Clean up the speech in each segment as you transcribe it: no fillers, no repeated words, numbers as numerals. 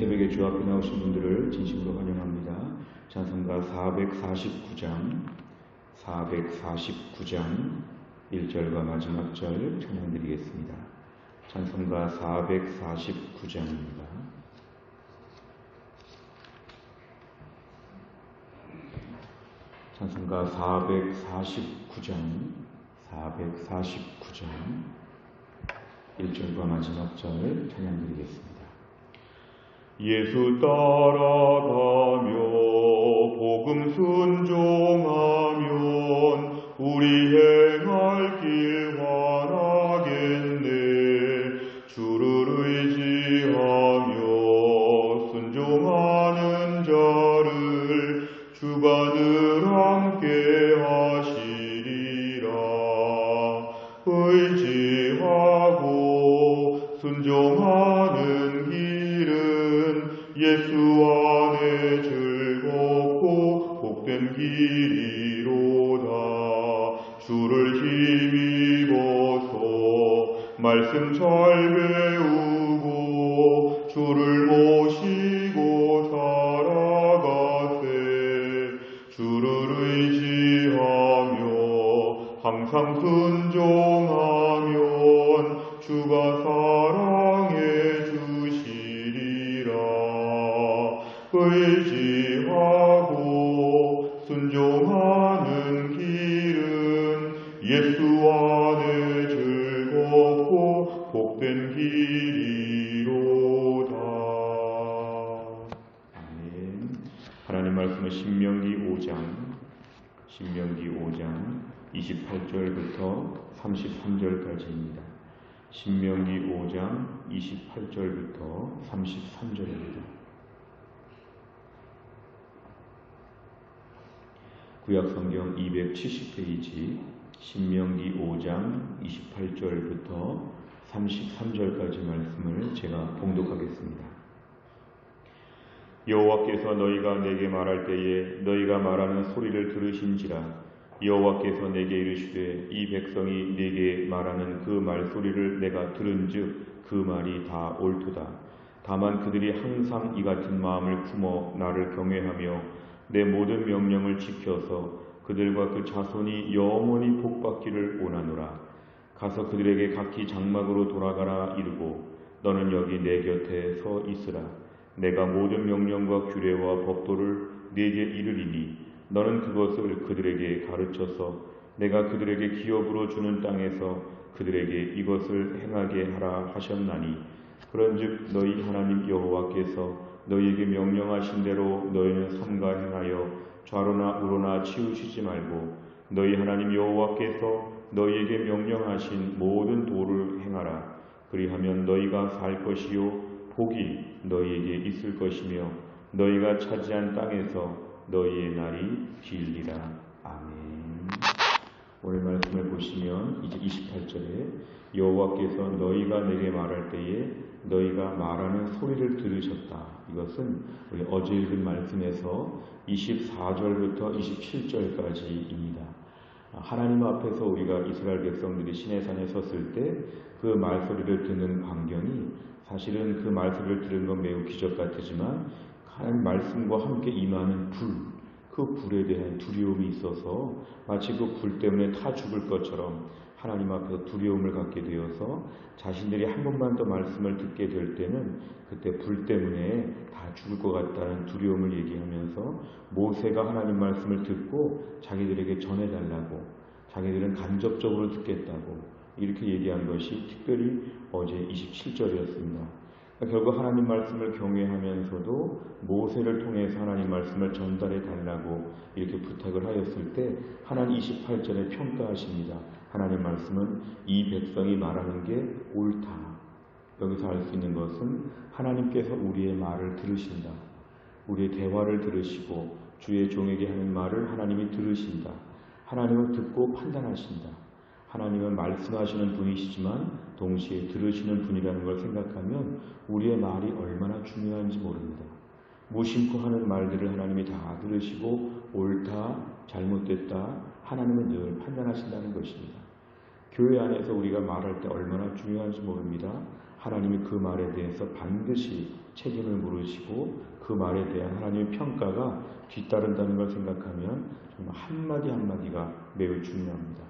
새벽에 주 앞에 나오신 분들을 진심으로 환영합니다. 찬송가 449장 1절과 마지막 절 찬양드리겠습니다. 찬송가 449장입니다. 찬송가 449장 1절과 마지막 절 찬양드리겠습니다. 예수 따라가며 복음 순종하면 우리 행할 길 환하겠네. 주를 의지하며 순종하는 자를 주가 늘 함께 하시리라. 의지하고 순종하는 길은 예수 안에 즐겁고 복된 길이로다. 주를 힘입어서 말씀 잘 배우고 주를 모시고 살아가세. 주를 의지하며 항상 순종하면 주가 사랑해 주시리라. 의지하고 순종하는 길은 예수 안에 즐겁고 복된 길이로다. 아멘. 하나님 말씀은 신명기 5장 28절부터 33절까지입니다. 신명기 5장 28절부터 33절입니다. 구약성경 270페이지 신명기 5장 28절부터 33절까지 말씀을 제가 봉독하겠습니다. 여호와께서 너희가 내게 말할 때에 너희가 말하는 소리를 들으신지라. 여호와께서 내게 이르시되 이 백성이 내게 말하는 그 말소리를 내가 들은즉 그 말이 다 옳도다. 다만 그들이 항상 이 같은 마음을 품어 나를 경외하며 내 모든 명령을 지켜서 그들과 그 자손이 영원히 복받기를 원하노라. 가서 그들에게 각기 장막으로 돌아가라 이르고 너는 여기 내 곁에 서 있으라. 내가 모든 명령과 규례와 법도를 네게 이르리니 너는 그것을 그들에게 가르쳐서 내가 그들에게 기업으로 주는 땅에서 그들에게 이것을 행하게 하라 하셨나니 그런즉 너희 하나님 여호와께서 너희에게 명령하신 대로 너희는 삼가 행하여 좌로나 우로나 치우치지 말고 너희 하나님 여호와께서 너희에게 명령하신 모든 도를 행하라. 그리하면 너희가 살 것이요 복이 너희에게 있을 것이며 너희가 차지한 땅에서 너희의 날이 길리라. 아멘. 오늘 말씀을 보시면 이제 28절에 여호와께서 너희가 내게 말할 때에 너희가 말하는 소리를 들으셨다. 이것은 우리 어제 읽은 말씀에서 24절부터 27절까지입니다. 하나님 앞에서 우리가 이스라엘 백성들이 시내산에 섰을 때 그 말소리를 듣는 광경이 사실은 그 말소리를 들은 건 매우 기적 같지만 하나님 말씀과 함께 임하는 그 불에 대한 두려움이 있어서 마치 그 불 때문에 타 죽을 것처럼 하나님 앞에서 두려움을 갖게 되어서 자신들이 한 번만 더 말씀을 듣게 될 때는 그때 불 때문에 다 죽을 것 같다는 두려움을 얘기하면서 모세가 하나님 말씀을 듣고 자기들에게 전해달라고 자기들은 간접적으로 듣겠다고 이렇게 얘기한 것이 특별히 어제 27절이었습니다. 결국 하나님 말씀을 경외하면서도 모세를 통해서 하나님 말씀을 전달해 달라고 이렇게 부탁을 하였을 때 하나님 28절에 평가하십니다. 하나님 말씀은 이 백성이 말하는 게 옳다. 여기서 알 수 있는 것은 하나님께서 우리의 말을 들으신다. 우리의 대화를 들으시고 주의 종에게 하는 말을 하나님이 들으신다. 하나님은 듣고 판단하신다. 하나님은 말씀하시는 분이시지만 동시에 들으시는 분이라는 걸 생각하면 우리의 말이 얼마나 중요한지 모릅니다. 무심코 하는 말들을 하나님이 다 들으시고 옳다, 잘못됐다 하나님은 늘 판단하신다는 것입니다. 교회 안에서 우리가 말할 때 얼마나 중요한지 모릅니다. 하나님이 그 말에 대해서 반드시 책임을 물으시고 그 말에 대한 하나님의 평가가 뒤따른다는 걸 생각하면 정말 한마디 한마디가 매우 중요합니다.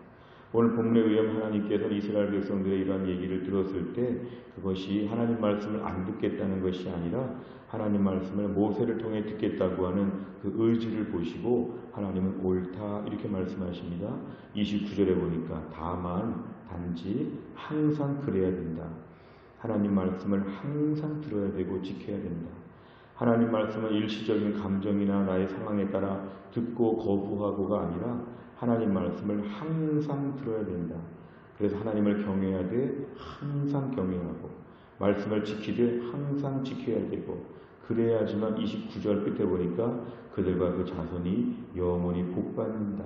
오늘 본문에 의하면 하나님께서 이스라엘 백성들의 이러한 얘기를 들었을 때 그것이 하나님 말씀을 안 듣겠다는 것이 아니라 하나님 말씀을 모세를 통해 듣겠다고 하는 그 의지를 보시고 하나님은 옳다 이렇게 말씀하십니다. 29절에 보니까 다만 단지 항상 그래야 된다. 하나님 말씀을 항상 들어야 되고 지켜야 된다. 하나님 말씀은 일시적인 감정이나 나의 상황에 따라 듣고 거부하고가 아니라 하나님 말씀을 항상 들어야 된다. 그래서 하나님을 경외해야 돼 항상 경외하고 말씀을 지키되 항상 지켜야 되고 그래야지만 29절 끝에 보니까 그들과 그 자손이 영원히 복받는다.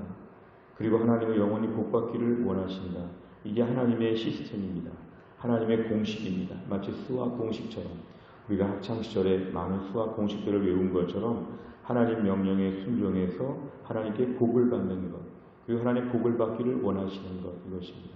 그리고 하나님은 영원히 복받기를 원하신다. 이게 하나님의 시스템입니다. 하나님의 공식입니다. 마치 수학 공식처럼 우리가 학창시절에 많은 수학 공식들을 외운 것처럼 하나님 명령에 순종해서 하나님께 복을 받는 것 그리고 하나님 복을 받기를 원하시는 것 이것입니다.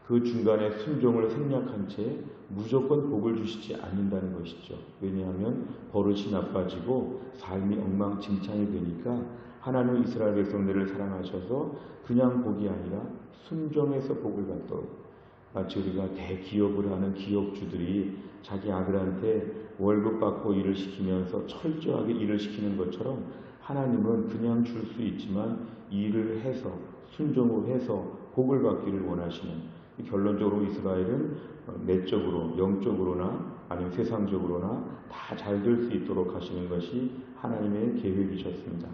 그 중간에 순종을 생략한 채 무조건 복을 주시지 않는다는 것이죠. 왜냐하면 버릇이 나빠지고 삶이 엉망진창이 되니까 하나님은 이스라엘 백성들을 사랑하셔서 그냥 복이 아니라 순종해서 복을 받도록 마치 우리가 대기업을 하는 기업주들이 자기 아들한테 월급 받고 일을 시키면서 철저하게 일을 시키는 것처럼 하나님은 그냥 줄 수 있지만 일을 해서 순종을 해서 복을 받기를 원하시는 결론적으로 이스라엘은 내적으로 영적으로나 아니면 세상적으로나 다 잘 될 수 있도록 하시는 것이 하나님의 계획이셨습니다.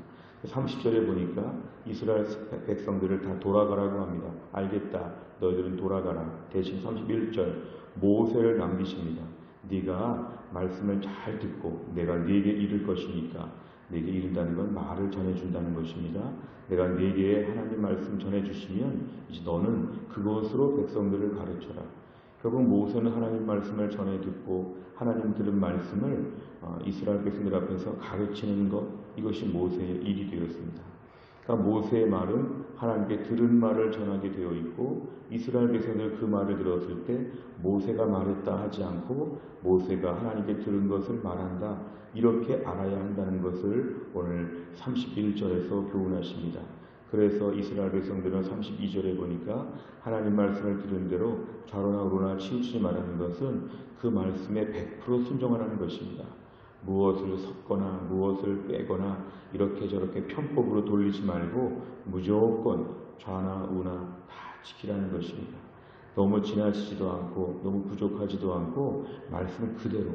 30절에 보니까 이스라엘 백성들을 다 돌아가라고 합니다. 알겠다. 너희들은 돌아가라. 대신 31절 모세를 남기십니다. 네가 말씀을 잘 듣고 내가 네게 이를 것이니까 네게 이른다는 건 말을 전해준다는 것입니다. 내가 네게 하나님 말씀 전해주시면 이제 너는 그것으로 백성들을 가르쳐라. 결국 모세는 하나님 말씀을 전해 듣고 하나님 들은 말씀을 이스라엘 백성들 앞에서 가르치는 것 이것이 모세의 일이 되었습니다. 그러니까 모세의 말은 하나님께 들은 말을 전하게 되어 있고 이스라엘 백성들 그 말을 들었을 때 모세가 말했다 하지 않고 모세가 하나님께 들은 것을 말한다 이렇게 알아야 한다는 것을 오늘 31절에서 교훈하십니다. 그래서 이스라엘 백성들은 32절에 보니까 하나님 말씀을 들은 대로 좌로나 우로나 치우치지 말라는 것은 그 말씀에 100% 순종하라는 것입니다. 무엇을 섞거나 무엇을 빼거나 이렇게 저렇게 편법으로 돌리지 말고 무조건 좌나 우나 다 지키라는 것입니다. 너무 지나치지도 않고 너무 부족하지도 않고 말씀 그대로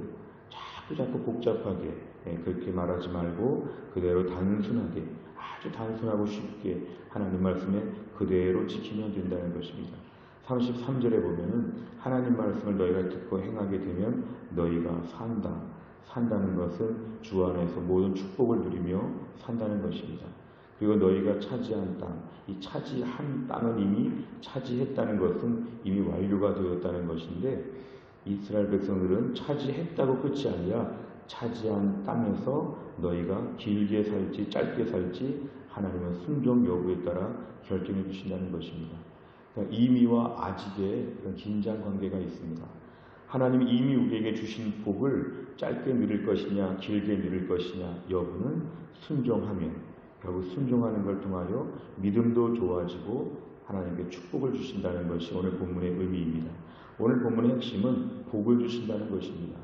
자꾸 복잡하게 그렇게 말하지 말고 그대로 단순하게 아주 단순하고 쉽게 하나님 말씀에 그대로 지키면 된다는 것입니다. 33절에 보면은 하나님 말씀을 너희가 듣고 행하게 되면 너희가 산다는 것은 주 안에서 모든 축복을 누리며 산다는 것입니다. 그리고 너희가 차지한 땅, 이 차지한 땅은 이미 차지했다는 것은 이미 완료가 되었다는 것인데 이스라엘 백성들은 차지했다고 끝이 아니라 차지한 땅에서 너희가 길게 살지 짧게 살지 하나님은 순종 여부에 따라 결정해 주신다는 것입니다. 그러니까 이미와 아직의 그런 긴장 관계가 있습니다. 하나님이 이미 우리에게 주신 복을 짧게 누릴 것이냐 길게 누릴 것이냐 여부는 순종하면 결국 순종하는 걸 통하여 믿음도 좋아지고 하나님께 축복을 주신다는 것이 오늘 본문의 의미입니다. 오늘 본문의 핵심은 복을 주신다는 것입니다.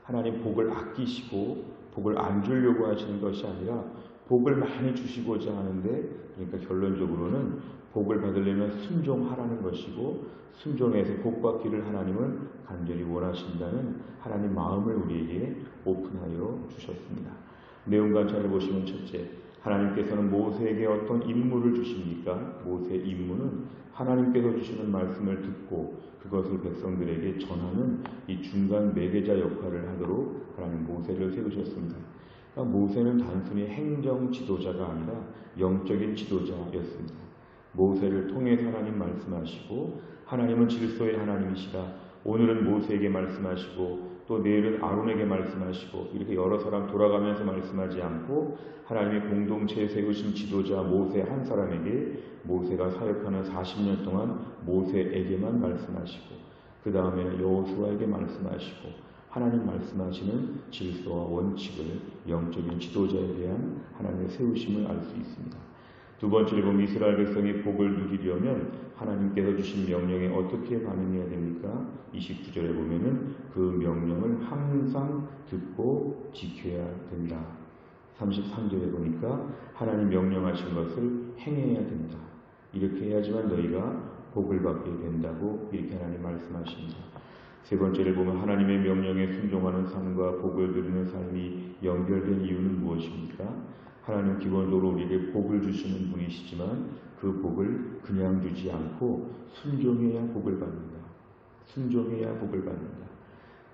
하나님 복을 아끼시고 복을 안 주려고 하시는 것이 아니라 복을 많이 주시고자 하는데 그러니까 결론적으로는 복을 받으려면 순종하라는 것이고 순종해서 복 받기를 하나님은 간절히 원하신다는 하나님 마음을 우리에게 오픈하여 주셨습니다. 내용 관찰을 보시면 첫째, 하나님께서는 모세에게 어떤 임무를 주십니까? 모세의 임무는 하나님께서 주시는 말씀을 듣고 그것을 백성들에게 전하는 이 중간 매개자 역할을 하도록 하나님 모세를 세우셨습니다. 그러니까 모세는 단순히 행정 지도자가 아니라 영적인 지도자였습니다. 모세를 통해 하나님 말씀하시고 하나님은 질서의 하나님이시라 오늘은 모세에게 말씀하시고 또 내일은 아론에게 말씀하시고 이렇게 여러 사람 돌아가면서 말씀하지 않고 하나님의 공동체에 세우신 지도자 모세 한 사람에게 모세가 사역하는 40년 동안 모세에게만 말씀하시고 그 다음에 여호수아에게 말씀하시고 하나님 말씀하시는 질서와 원칙을 영적인 지도자에 대한 하나님의 세우심을 알 수 있습니다. 두 번째로 보면 이스라엘 백성이 복을 누리려면 하나님께서 주신 명령에 어떻게 반응해야 됩니까? 29절에 보면은 그 명령을 항상 듣고 지켜야 된다. 33절에 보니까 하나님 명령하신 것을 행해야 된다. 이렇게 해야지만 너희가 복을 받게 된다고 이렇게 하나님 말씀하십니다. 세 번째를 보면 하나님의 명령에 순종하는 삶과 복을 누리는 삶이 연결된 이유는 무엇입니까? 하나님 기본적으로 우리에게 복을 주시는 분이시지만 그 복을 그냥 주지 않고 순종해야 복을 받는다. 순종해야 복을 받는다.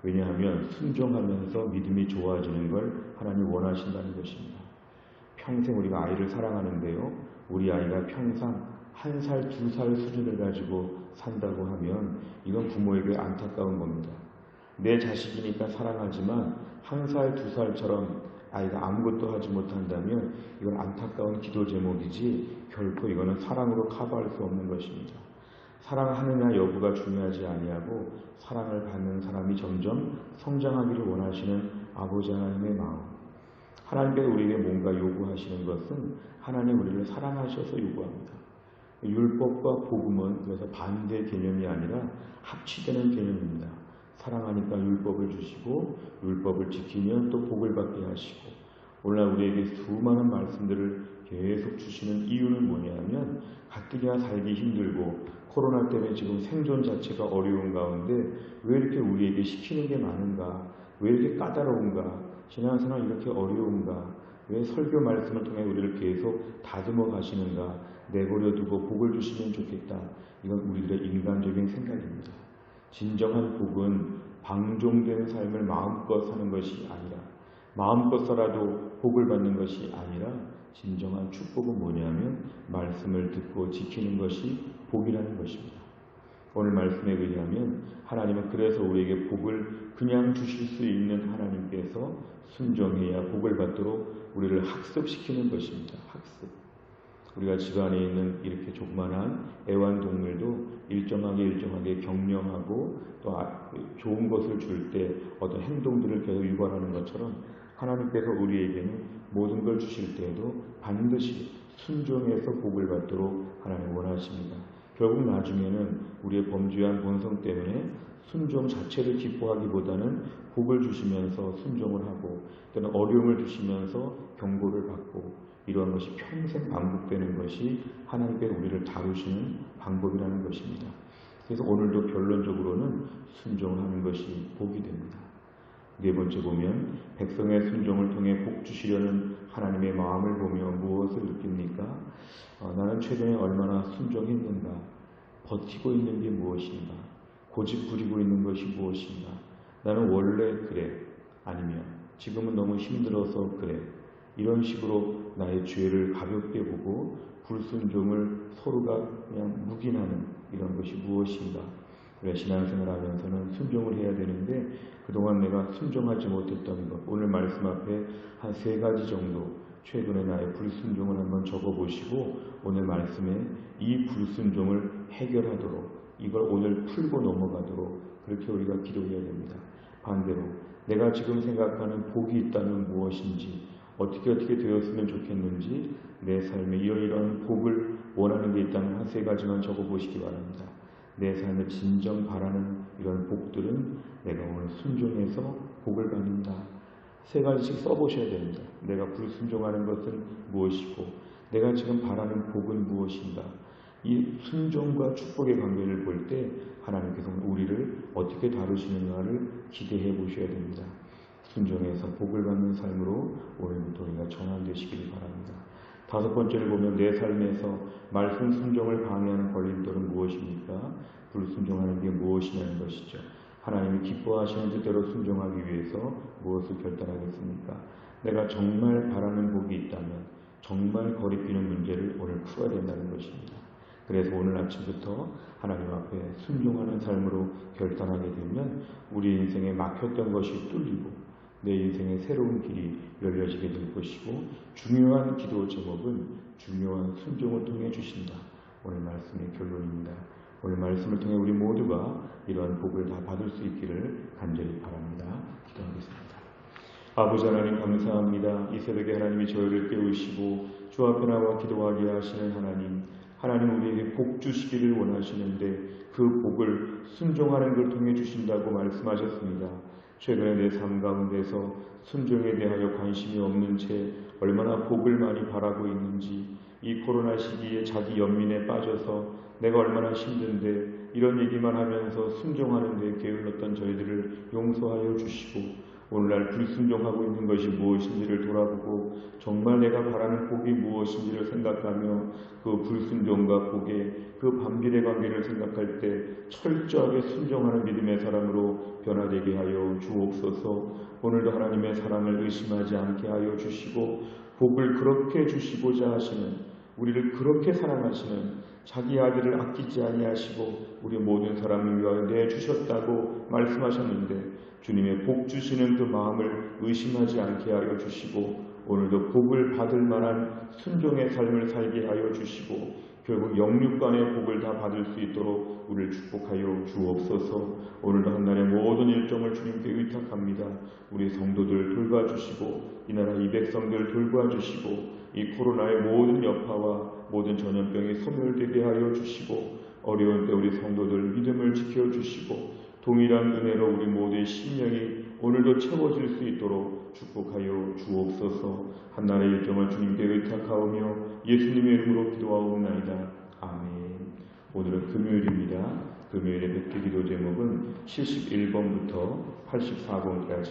왜냐하면 순종하면서 믿음이 좋아지는 걸 하나님 원하신다는 것입니다. 평생 우리가 아이를 사랑하는데요. 우리 아이가 평생 1살, 2살 수준을 가지고 산다고 하면 이건 부모에게 안타까운 겁니다. 내 자식이니까 사랑하지만 1살, 2살처럼 아이가 아무것도 하지 못한다면 이건 안타까운 기도 제목이지 결코 이거는 사랑으로 커버할 수 없는 것입니다. 사랑하느냐 여부가 중요하지 아니하고 사랑을 받는 사람이 점점 성장하기를 원하시는 아버지 하나님의 마음. 하나님께서 우리에게 뭔가 요구하시는 것은 하나님 우리를 사랑하셔서 요구합니다. 율법과 복음은 그래서 반대 개념이 아니라 합치되는 개념입니다. 사랑하니까 율법을 주시고 율법을 지키면 또 복을 받게 하시고 오늘날 우리에게 수많은 말씀들을 계속 주시는 이유는 뭐냐면 가뜩이나 살기 힘들고 코로나 때문에 지금 생존 자체가 어려운 가운데 왜 이렇게 우리에게 시키는 게 많은가? 왜 이렇게 까다로운가? 신앙생활 이렇게 어려운가? 왜 설교 말씀을 통해 우리를 계속 다듬어 가시는가? 내버려 두고 복을 주시면 좋겠다. 이건 우리들의 인간적인 생각입니다. 진정한 복은 방종된 삶을 마음껏 사는 것이 아니라 마음껏 살아도 복을 받는 것이 아니라 진정한 축복은 뭐냐면 말씀을 듣고 지키는 것이 복이라는 것입니다. 오늘 말씀에 의하면 하나님은 그래서 우리에게 복을 그냥 주실 수 있는 하나님께서 순종해야 복을 받도록 우리를 학습시키는 것입니다. 학습. 우리가 집안에 있는 이렇게 조그만한 애완동물도 일정하게 경영하고 또 좋은 것을 줄 때 어떤 행동들을 계속 유발하는 것처럼 하나님께서 우리에게는 모든 걸 주실 때에도 반드시 순종해서 복을 받도록 하나님 원하십니다. 결국 나중에는 우리의 범죄한 본성 때문에 순종 자체를 기뻐하기보다는 복을 주시면서 순종을 하고 또는 어려움을 주시면서 경고를 받고 이러한 것이 평생 반복되는 것이 하나님께서 우리를 다루시는 방법이라는 것입니다. 그래서 오늘도 결론적으로는 순종을 하는 것이 복이 됩니다. 네 번째 보면 백성의 순종을 통해 복 주시려는 하나님의 마음을 보며 무엇을 느낍니까? 나는 최근에 얼마나 순종했는가? 버티고 있는 게 무엇인가? 고집 부리고 있는 것이 무엇인가? 나는 원래 그래. 아니면 지금은 너무 힘들어서 그래. 이런 식으로 나의 죄를 가볍게 보고 불순종을 서로가 그냥 묵인하는 이런 것이 무엇인가? 우리가 신앙생활 하면서는 순종을 해야 되는데 그동안 내가 순종하지 못했던 것, 오늘 말씀 앞에 한 3가지 정도 최근에 나의 불순종을 한번 적어보시고 오늘 말씀에 이 불순종을 해결하도록 이걸 오늘 풀고 넘어가도록 그렇게 우리가 기도해야 됩니다. 반대로 내가 지금 생각하는 복이 있다면 무엇인지 어떻게 되었으면 좋겠는지 내 삶에 이러이러한 복을 원하는 게 있다면 한 3가지만 적어보시기 바랍니다. 내 삶에 진정 바라는 이런 복들은 내가 오늘 순종해서 복을 받는다. 3가지씩 써보셔야 됩니다. 내가 불순종하는 것은 무엇이고 내가 지금 바라는 복은 무엇인가. 이 순종과 축복의 관계를 볼 때 하나님께서 우리를 어떻게 다루시는가를 기대해 보셔야 됩니다. 순종해서 복을 받는 삶으로 오늘부터 우리가 전환되시길 바랍니다. 5번째를 보면 내 삶에서 말씀 순종을 방해하는 걸림돌은 무엇입니까? 불순종하는 게 무엇이냐는 것이죠. 하나님이 기뻐하시는 뜻대로 순종하기 위해서 무엇을 결단하겠습니까? 내가 정말 바라는 복이 있다면 정말 거리끼는 문제를 오늘 풀어야 된다는 것입니다. 그래서 오늘 아침부터 하나님 앞에 순종하는 삶으로 결단하게 되면 우리 인생에 막혔던 것이 뚫리고 내 인생의 새로운 길이 열려지게 될 것이고 중요한 기도 제목은 중요한 순종을 통해 주신다. 오늘 말씀의 결론입니다. 오늘 말씀을 통해 우리 모두가 이러한 복을 다 받을 수 있기를 간절히 바랍니다. 기도하겠습니다. 아버지 하나님 감사합니다. 이 새벽에 하나님이 저희를 깨우시고 주 앞에 나와 기도하게 하시는 하나님 우리에게 복 주시기를 원하시는데 그 복을 순종하는 걸 통해 주신다고 말씀하셨습니다. 최근에 내 삶 가운데서 순종에 대하여 관심이 없는 채 얼마나 복을 많이 바라고 있는지, 이 코로나 시기에 자기 연민에 빠져서 내가 얼마나 힘든데 이런 얘기만 하면서 순종하는 데 게을렀던 저희들을 용서하여 주시고, 오늘날 불순종하고 있는 것이 무엇인지를 돌아보고 정말 내가 바라는 복이 무엇인지를 생각하며 그 불순종과 복의 그 반비례 관계를 생각할 때 철저하게 순종하는 믿음의 사람으로 변화되게 하여 주옵소서. 오늘도 하나님의 사랑을 의심하지 않게 하여 주시고, 복을 그렇게 주시고자 하시는, 우리를 그렇게 사랑하시는 자기 아들을 아끼지 아니하시고 우리 모든 사람을 위하여 내주셨다고 말씀하셨는데, 주님의 복 주시는 그 마음을 의심하지 않게 하여 주시고 오늘도 복을 받을 만한 순종의 삶을 살게 하여 주시고 결국 영육간의 복을 다 받을 수 있도록 우리를 축복하여 주옵소서. 오늘도 한날의 모든 일정을 주님께 의탁합니다. 우리 성도들 돌봐주시고 이 나라 이 백성들 돌봐주시고 이 코로나의 모든 여파와 모든 전염병이 소멸되게 하여 주시고 어려운 때 우리 성도들 믿음을 지켜주시고 동일한 은혜로 우리 모두의 심령이 오늘도 채워질 수 있도록 축복하여 주옵소서. 한날의 일정을 주님께 의탁하오며 예수님의 이름으로 기도하옵나이다. 아멘. 오늘은 금요일입니다. 금요일의 백기기도 제목은 71번부터 84번까지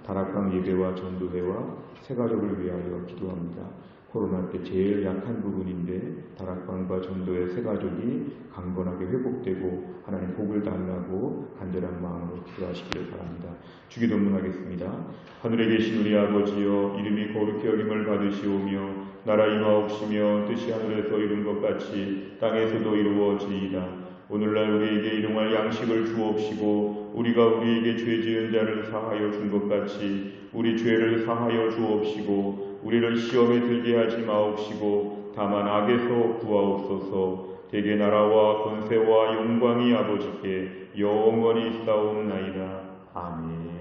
다락방 예배와 전도회와 새가족을 위하여 기도합니다. 코로나 때 제일 약한 부분인데 다락방과 전도의 새가족이 강건하게 회복되고 하나님 복을 달라고 간절한 마음으로 기도하시기를 바랍니다. 주기도문하겠습니다. 하늘에 계신 우리 아버지여, 이름이 거룩히 여김을 받으시오며 나라 임하옵시며 뜻이 하늘에서 이룬 것 같이 땅에서도 이루어지이다. 오늘날 우리에게 일용할 양식을 주옵시고 우리가 우리에게 죄 지은 자를 사하여 준 것 같이 우리 죄를 사하여 주옵시고 우리를 시험에 들게 하지 마옵시고 다만 악에서 구하옵소서. 대개 나라와 권세와 영광이 아버지께 영원히 있사옵나이다. 아멘.